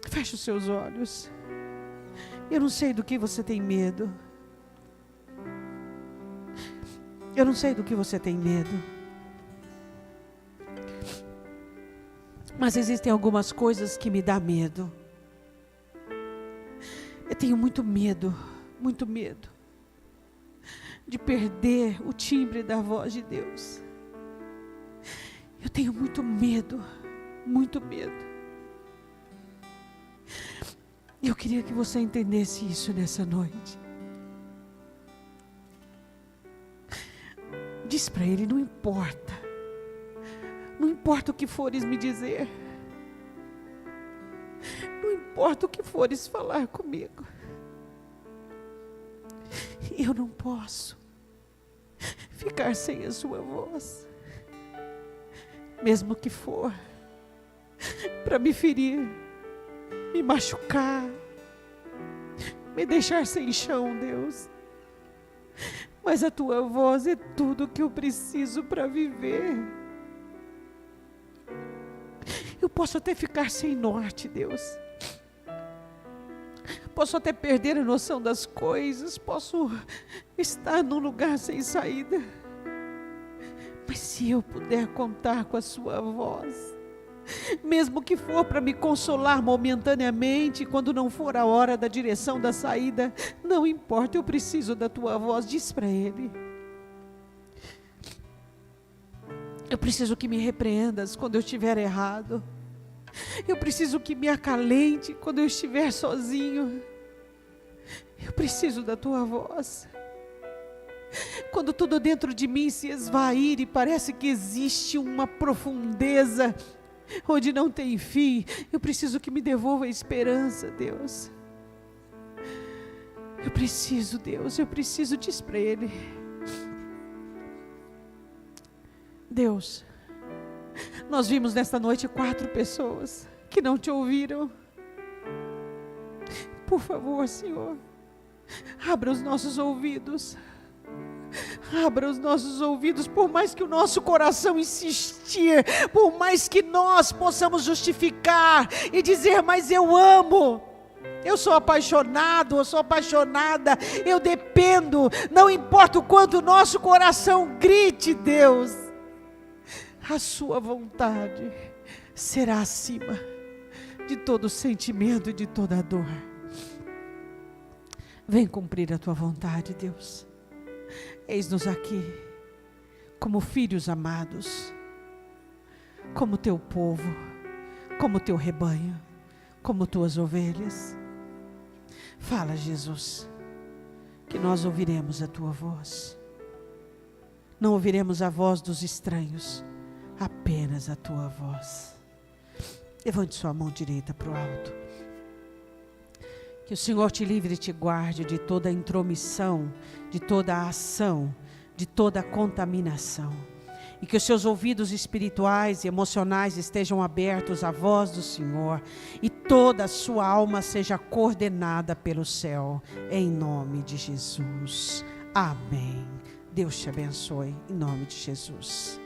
Feche os seus olhos. Eu não sei do que você tem medo. Eu não sei do que você tem medo. Mas existem algumas coisas que me dão medo. Eu tenho muito medo de perder o timbre da voz de Deus. Eu tenho muito medo. Eu queria que você entendesse isso nessa noite. Diz para Ele: não importa o que fores me dizer, não importa o que fores falar comigo, eu não posso ficar sem a sua voz, mesmo que for para me ferir, me machucar, me deixar sem chão, Deus. Mas a tua voz é tudo que eu preciso para viver. Eu posso até ficar sem norte, Deus. Posso até perder a noção das coisas. Posso estar num lugar sem saída. Mas se eu puder contar com a sua voz, mesmo que for para me consolar momentaneamente, quando não for a hora da direção da saída, não importa, eu preciso da tua voz. Diz para Ele: eu preciso que me repreendas quando eu estiver errado. Eu preciso que me acalente quando eu estiver sozinho. Eu preciso da tua voz. Quando tudo dentro de mim se esvair e parece que existe uma profundeza onde não tem fim, eu preciso que me devolva a esperança, Deus. Eu preciso, Deus, eu preciso disso para Ele. Deus, nós vimos nesta noite 4 pessoas que não te ouviram. Por favor, Senhor, abra os nossos ouvidos. Abra os nossos ouvidos, por mais que o nosso coração insistir, por mais que nós possamos justificar e dizer, mas eu amo, eu sou apaixonado, eu sou apaixonada, eu dependo, não importa o quanto o nosso coração grite, Deus, a sua vontade será acima de todo sentimento e de toda dor. Vem cumprir a tua vontade, Deus. Eis-nos aqui, como filhos amados, como teu povo, como teu rebanho, como tuas ovelhas. Fala, Jesus, que nós ouviremos a tua voz. Não ouviremos a voz dos estranhos, apenas a tua voz. Levante sua mão direita para o alto. Que o Senhor te livre e te guarde de toda intromissão, de toda ação, de toda contaminação. E que os seus ouvidos espirituais e emocionais estejam abertos à voz do Senhor. E toda a sua alma seja coordenada pelo céu. Em nome de Jesus. Amém. Deus te abençoe. Em nome de Jesus.